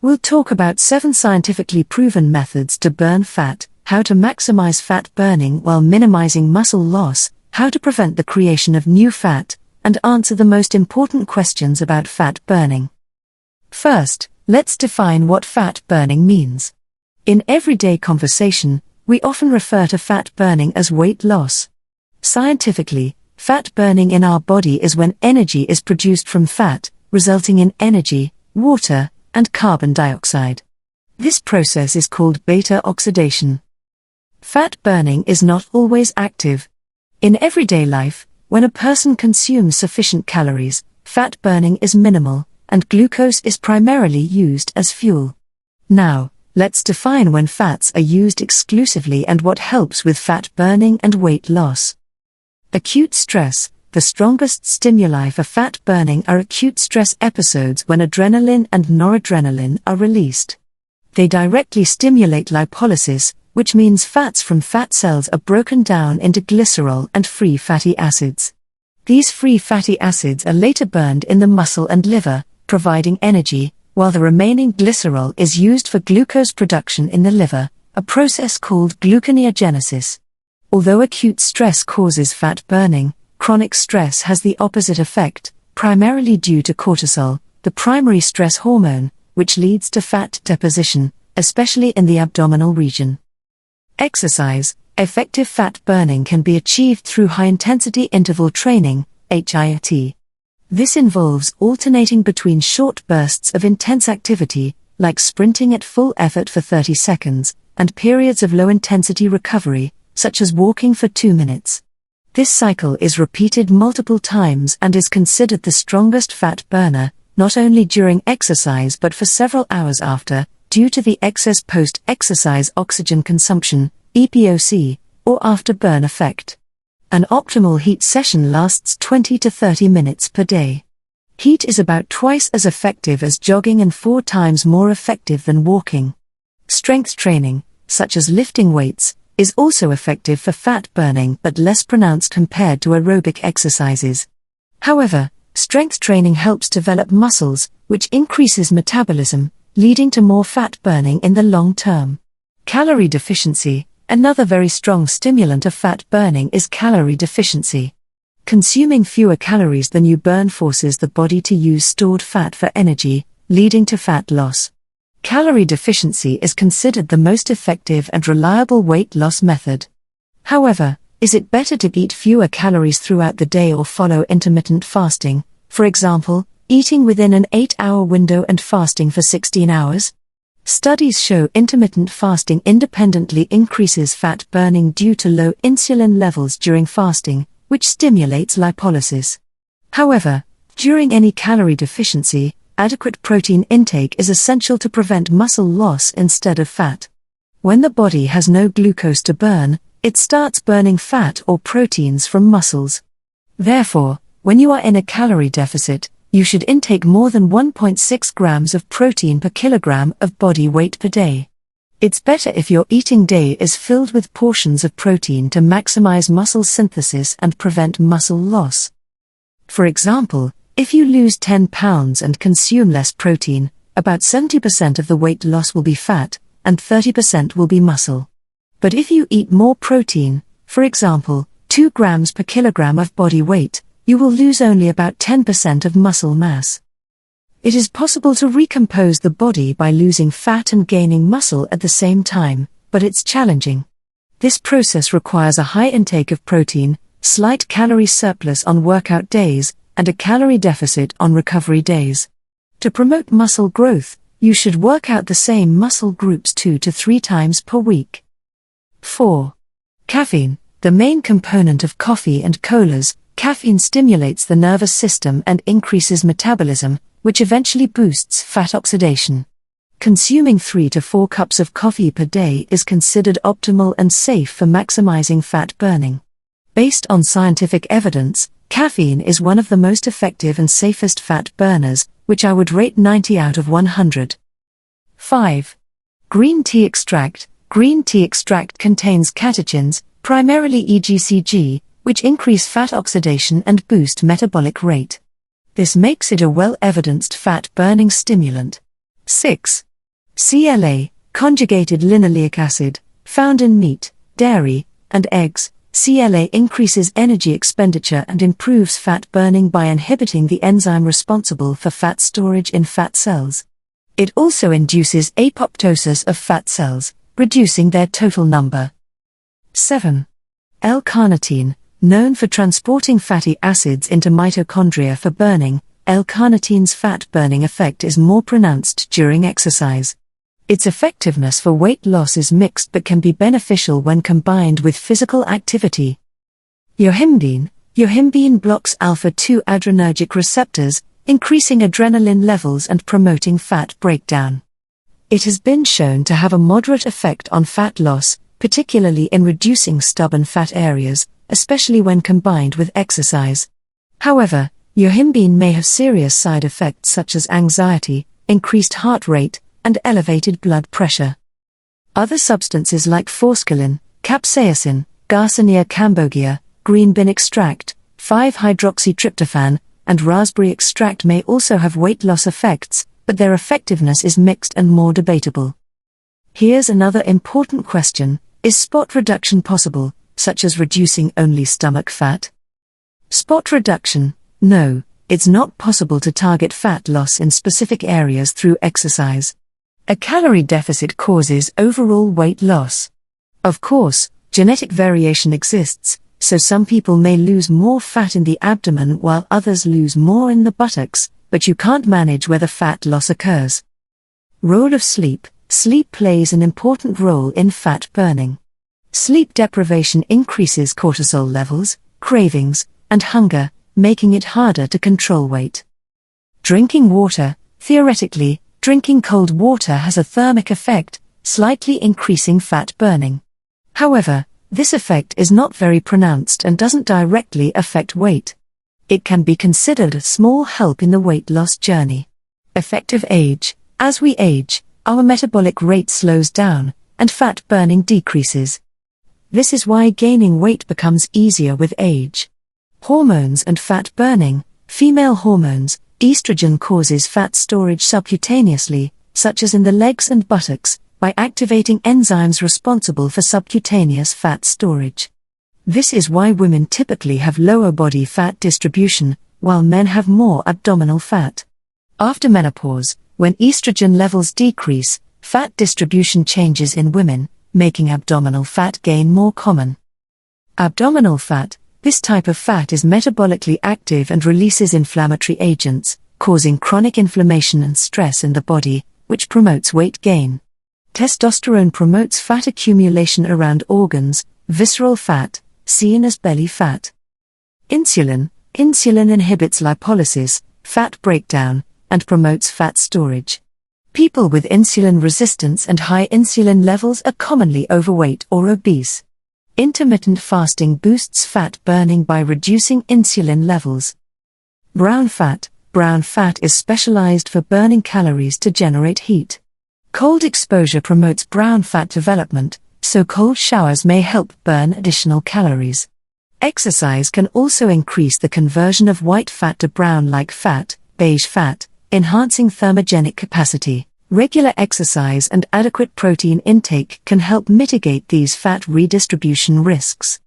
We'll talk about 7 scientifically proven methods to burn fat, how to maximize fat burning while minimizing muscle loss, how to prevent the creation of new fat, and answer the most important questions about fat burning. First, let's define what fat burning means. In everyday conversation, we often refer to fat burning as weight loss. Scientifically, fat burning in our body is when energy is produced from fat, resulting in energy, water, and carbon dioxide. This process is called beta-oxidation. Fat burning is not always active. In everyday life, when a person consumes sufficient calories, fat burning is minimal, and glucose is primarily used as fuel. Now, let's define when fats are used exclusively and what helps with fat burning and weight loss. Acute stress. The strongest stimuli for fat burning are acute stress episodes when adrenaline and noradrenaline are released. They directly stimulate lipolysis, which means fats from fat cells are broken down into glycerol and free fatty acids. These free fatty acids are later burned in the muscle and liver, providing energy, while the remaining glycerol is used for glucose production in the liver, a process called gluconeogenesis. Although acute stress causes fat burning, chronic stress has the opposite effect, primarily due to cortisol, the primary stress hormone, which leads to fat deposition, especially in the abdominal region. Exercise. Effective fat burning can be achieved through high-intensity interval training, HIIT. This involves alternating between short bursts of intense activity, like sprinting at full effort for 30 seconds, and periods of low-intensity recovery, such as walking for 2 minutes. This cycle is repeated multiple times and is considered the strongest fat burner, not only during exercise but for several hours after, due to the excess post-exercise oxygen consumption, EPOC, or after-burn effect. An optimal HIIT session lasts 20 to 30 minutes per day. HIIT is about twice as effective as jogging and 4 times more effective than walking. Strength training, such as lifting weights, is also effective for fat burning but less pronounced compared to aerobic exercises. However, strength training helps develop muscles, which increases metabolism, leading to more fat burning in the long term. Calorie deficiency. Another very strong stimulant of fat burning is calorie deficiency. Consuming fewer calories than you burn forces the body to use stored fat for energy, leading to fat loss. Calorie deficiency is considered the most effective and reliable weight loss method. However, is it better to eat fewer calories throughout the day or follow intermittent fasting, for example, eating within an 8-hour window and fasting for 16 hours? Studies show intermittent fasting independently increases fat burning due to low insulin levels during fasting, which stimulates lipolysis. However, during any calorie deficiency, adequate protein intake is essential to prevent muscle loss instead of fat. When the body has no glucose to burn, it starts burning fat or proteins from muscles. Therefore, when you are in a calorie deficit, you should intake more than 1.6 grams of protein per kilogram of body weight per day. It's better if your eating day is filled with portions of protein to maximize muscle synthesis and prevent muscle loss. For example, if you lose 10 pounds and consume less protein, about 70% of the weight loss will be fat, and 30% will be muscle. But if you eat more protein, for example, 2 grams per kilogram of body weight, you will lose only about 10% of muscle mass. It is possible to recompose the body by losing fat and gaining muscle at the same time, but it's challenging. This process requires a high intake of protein, slight calorie surplus on workout days, and a calorie deficit on recovery days. To promote muscle growth, you should work out the same muscle groups 2 to 3 times per week. 4. Caffeine. The main component of coffee and colas, caffeine stimulates the nervous system and increases metabolism, which eventually boosts fat oxidation. Consuming 3 to 4 cups of coffee per day is considered optimal and safe for maximizing fat burning. Based on scientific evidence, caffeine is one of the most effective and safest fat burners, which I would rate 90 out of 100. 5. Green tea extract. Green tea extract contains catechins, primarily EGCG, which increase fat oxidation and boost metabolic rate. This makes it a well-evidenced fat-burning stimulant. 6. CLA, conjugated linoleic acid, found in meat, dairy, and eggs. CLA increases energy expenditure and improves fat burning by inhibiting the enzyme responsible for fat storage in fat cells. It also induces apoptosis of fat cells, reducing their total number. 7. L-carnitine, known for transporting fatty acids into mitochondria for burning. L-carnitine's fat-burning effect is more pronounced during exercise. Its effectiveness for weight loss is mixed but can be beneficial when combined with physical activity. Yohimbine. Yohimbine blocks alpha-2 adrenergic receptors, increasing adrenaline levels and promoting fat breakdown. It has been shown to have a moderate effect on fat loss, particularly in reducing stubborn fat areas, especially when combined with exercise. However, yohimbine may have serious side effects such as anxiety, increased heart rate, and elevated blood pressure. Other substances like forskolin, capsaicin, Garcinia cambogia, green bean extract, 5-hydroxytryptophan, and raspberry extract may also have weight loss effects, but their effectiveness is mixed and more debatable. Here's another important question: is spot reduction possible, such as reducing only stomach fat? Spot reduction: no, it's not possible to target fat loss in specific areas through exercise. A calorie deficit causes overall weight loss. Of course, genetic variation exists, so some people may lose more fat in the abdomen while others lose more in the buttocks, but you can't manage where the fat loss occurs. Role of sleep. Sleep plays an important role in fat burning. Sleep deprivation increases cortisol levels, cravings, and hunger, making it harder to control weight. Drinking water. Theoretically, drinking cold water has a thermic effect, slightly increasing fat burning. However, this effect is not very pronounced and doesn't directly affect weight. It can be considered a small help in the weight loss journey. Effective age. As we age, our metabolic rate slows down, and fat burning decreases. This is why gaining weight becomes easier with age. Hormones and fat burning. Female hormones. Estrogen causes fat storage subcutaneously, such as in the legs and buttocks, by activating enzymes responsible for subcutaneous fat storage. This is why women typically have lower body fat distribution, while men have more abdominal fat. After menopause, when estrogen levels decrease, fat distribution changes in women, making abdominal fat gain more common. Abdominal fat. This type of fat is metabolically active and releases inflammatory agents, causing chronic inflammation and stress in the body, which promotes weight gain. Testosterone promotes fat accumulation around organs. Visceral fat, seen as belly fat. Insulin. Insulin inhibits lipolysis, fat breakdown, and promotes fat storage. People with insulin resistance and high insulin levels are commonly overweight or obese. Intermittent fasting boosts fat burning by reducing insulin levels. Brown fat. Brown fat is specialized for burning calories to generate heat. Cold exposure promotes brown fat development, so cold showers may help burn additional calories. Exercise can also increase the conversion of white fat to brown-like fat, beige fat, enhancing thermogenic capacity. Regular exercise and adequate protein intake can help mitigate these fat redistribution risks.